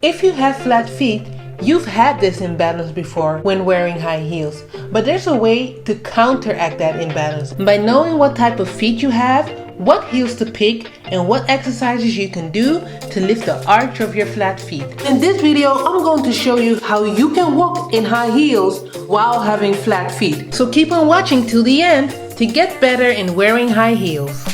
If you have flat feet, you've had this imbalance before when wearing high heels, but there's a way to counteract that imbalance by knowing what type of feet you have, what heels to pick, and what exercises you can do to lift the arch of your flat feet. In this video, I'm going to show you how you can walk in high heels while having flat feet. So keep on watching till the end to get better in wearing high heels.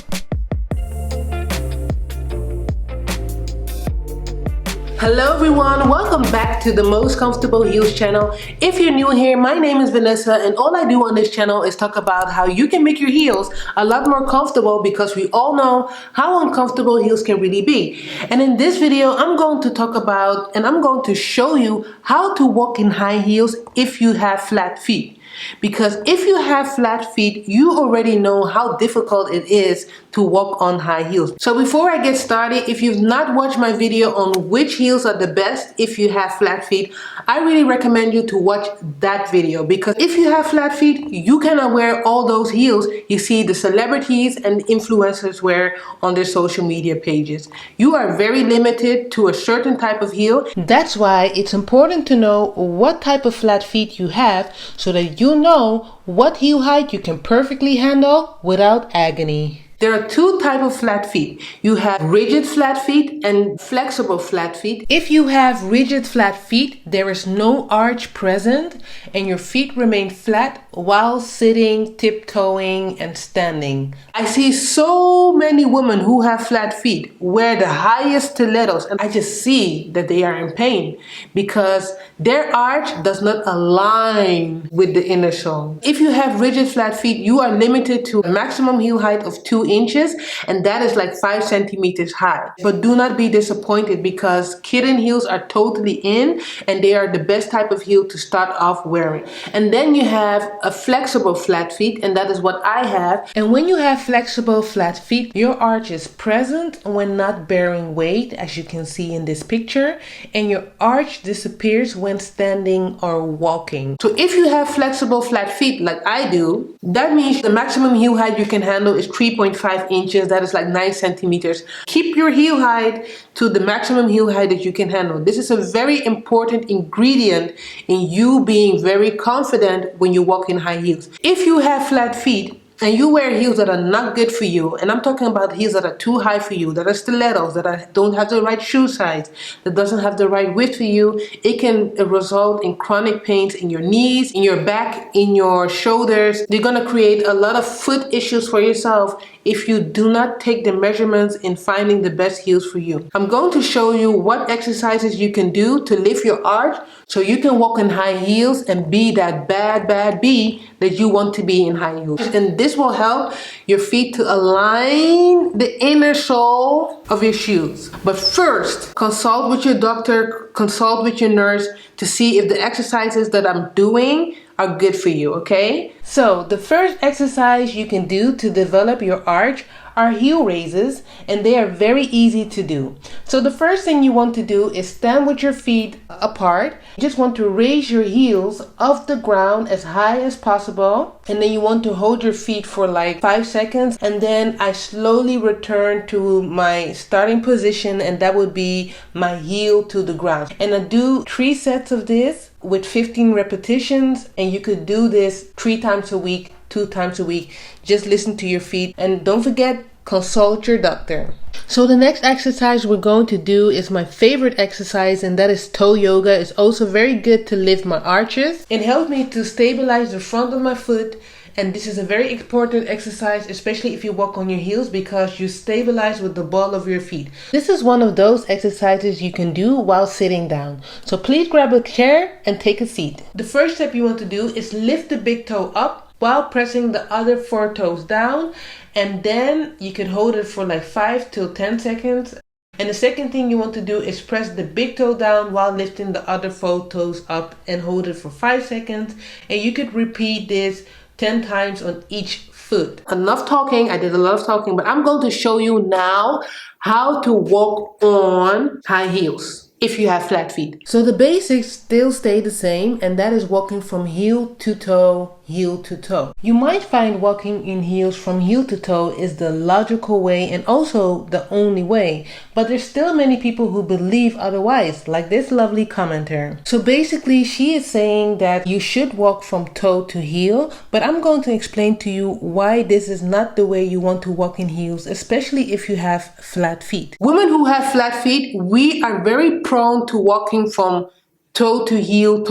Hello everyone, welcome back to the Most Comfortable Heels channel. If you're new here, my name is Vanessa and all I do on this channel is talk about how you can make your heels a lot more comfortable, because we all know how uncomfortable heels can really be. And in this video, I'm going to talk about and I'm going to show you how to walk in high heels if you have flat feet. Because if you have flat feet, you already know how difficult it is to walk on high heels. So before I get started, if you've not watched my video on which heels are the best if you have flat feet, I really recommend you to watch that video, because if you have flat feet, you cannot wear all those heels you see the celebrities and influencers wear on their social media pages. You are very limited to a certain type of heel. That's why it's important to know what type of flat feet you have, so that you know what heel height you can perfectly handle without agony. There are two types of flat feet. You have rigid flat feet and flexible flat feet. If you have rigid flat feet, there is no arch present and your feet remain flat while sitting, tiptoeing, and standing. I see so many women who have flat feet wear the highest stilettos, and I just see that they are in pain because their arch does not align with the inner sole. If you have rigid flat feet, you are limited to a maximum heel height of 2 inches, and that is like 5 centimeters high. But do not be disappointed, because kitten heels are totally in and they are the best type of heel to start off wearing. And then you have a flexible flat feet, and that is what I have. And when you have flexible flat feet, your arch is present when not bearing weight, as you can see in this picture, and your arch disappears when standing or walking. So if you have flexible flat feet like I do, that means the maximum heel height you can handle is 3.5 inches. That is like 9 centimeters. Keep your heel height to the maximum heel height that you can handle. This is a very important ingredient in you being very confident when you walk in high heels. If you have flat feet and you wear heels that are not good for you, and I'm talking about heels that are too high for you, that are stilettos, that don't have the right shoe size, that doesn't have the right width for you, it can result in chronic pains in your knees, in your back, in your shoulders. You're gonna create a lot of foot issues for yourself if you do not take the measurements in finding the best heels for you. I'm going to show you what exercises you can do to lift your arch so you can walk in high heels and be that bad bee that you want to be in high heels. And this will help your feet to align the inner sole of your shoes. But first, consult with your doctor, consult with your nurse to see if the exercises that I'm doing are good for you, okay? So the first exercise you can do to develop your arch are heel raises, and they are very easy to do. So the first thing you want to do is stand with your feet apart. You just want to raise your heels off the ground as high as possible, and then you want to hold your feet for like 5 seconds, and then I slowly return to my starting position, and that would be my heel to the ground. And I do 3 sets of this with 15 repetitions, and you could do this 3 times a week, 2 times a week. Just listen to your feet, and don't forget, consult your doctor. So the next exercise we're going to do is my favorite exercise, and that is toe yoga. It's also very good to lift my arches. It helps me to stabilize the front of my foot, and this is a very important exercise, especially if you walk on your heels, because you stabilize with the ball of your feet. This is one of those exercises you can do while sitting down. So please grab a chair and take a seat. The first step you want to do is lift the big toe up while pressing the other 4 toes down, and then you can hold it for like 5 till 10 seconds. And the second thing you want to do is press the big toe down while lifting the other 4 toes up and hold it for 5 seconds. And you could repeat this 10 times on each foot. Enough talking. I did a lot of talking, but I'm going to show you now how to walk on high heels if you have flat feet. So the basics still stay the same, and that is walking from heel to toe, heel to toe. You might find walking in heels from heel to toe is the logical way and also the only way, but there's still many people who believe otherwise, like this lovely commenter. So basically she is saying that you should walk from toe to heel, but I'm going to explain to you why this is not the way you want to walk in heels, especially if you have flat feet. Women who have flat feet, we are very prone to walking from toe to heel,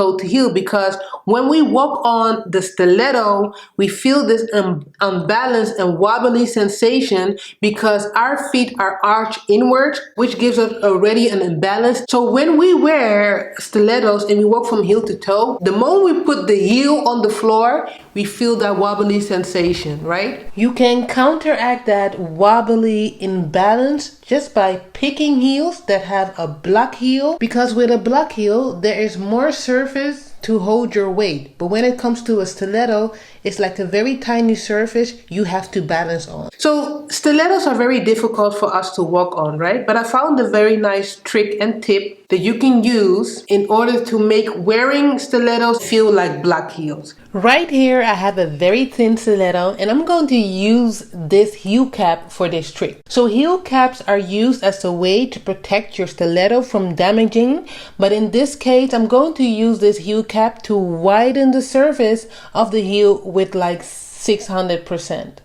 because when we walk on the stiletto, we feel this unbalanced and wobbly sensation because our feet are arched inwards, which gives us already an imbalance. So when we wear stilettos and we walk from heel to toe, the moment we put the heel on the floor, we feel that wobbly sensation, right? You can counteract that wobbly imbalance just by picking heels that have a block heel, because with a block heel there is more surface to hold your weight, but when it comes to a stiletto, it's like a very tiny surface you have to balance on. So stilettos are very difficult for us to walk on, right? But I found a very nice trick and tip that you can use in order to make wearing stilettos feel like block heels. Right here I have a very thin stiletto and I'm going to use this heel cap for this trick. So heel caps are used as a way to protect your stiletto from damaging, but in this case I'm going to use this heel cap to widen the surface of the heel with like 600%.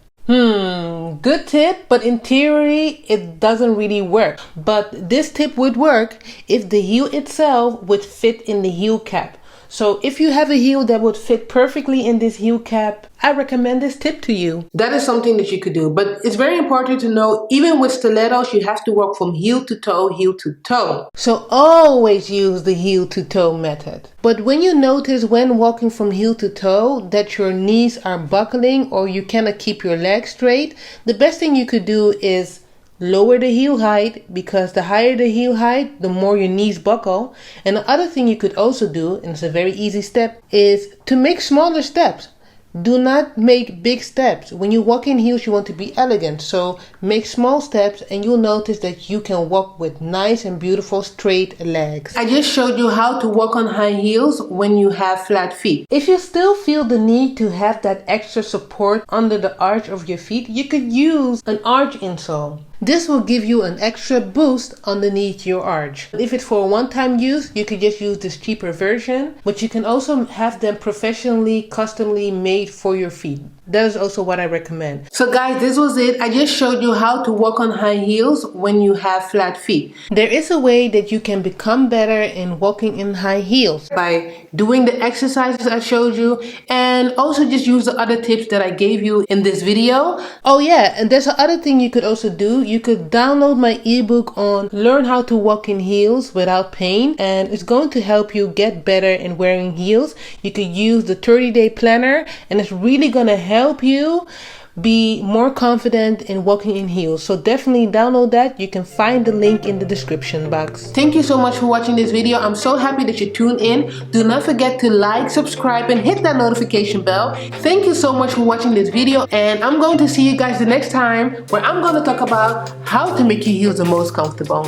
Good tip, but in theory it doesn't really work. But this tip would work if the heel itself would fit in the heel cap. So if you have a heel that would fit perfectly in this heel cap, I recommend this tip to you. That is something that you could do, but it's very important to know, even with stilettos, you have to walk from heel to toe, heel to toe. So always use the heel to toe method. But when you notice when walking from heel to toe that your knees are buckling or you cannot keep your legs straight, the best thing you could do is lower the heel height, because the higher the heel height, the more your knees buckle. And the other thing you could also do, and it's a very easy step, is to make smaller steps. Do not make big steps. When you walk in heels, you want to be elegant. So make small steps and you'll notice that you can walk with nice and beautiful straight legs. I just showed you how to walk on high heels when you have flat feet. If you still feel the need to have that extra support under the arch of your feet, you could use an arch insole. This will give you an extra boost underneath your arch. If it's for a one-time use, you could just use this cheaper version, but you can also have them professionally, customly made for your feet. That is also what I recommend. So guys, this was it. I just showed you how to walk on high heels when you have flat feet. There is a way that you can become better in walking in high heels by doing the exercises I showed you, and also just use the other tips that I gave you in this video. Oh yeah, and there's another thing you could also do. You could download my ebook on Learn How to Walk in Heels Without Pain, and it's going to help you get better in wearing heels. You could use the 30-day planner, and it's really gonna help you be more confident in walking in heels. So definitely download that. You can find the link in the description box. Thank you so much for watching this video. I'm so happy that you tuned in. Do not forget to like, subscribe, and hit that notification bell. Thank you so much for watching this video, and I'm going to see you guys the next time, where I'm going to talk about how to make your heels the most comfortable.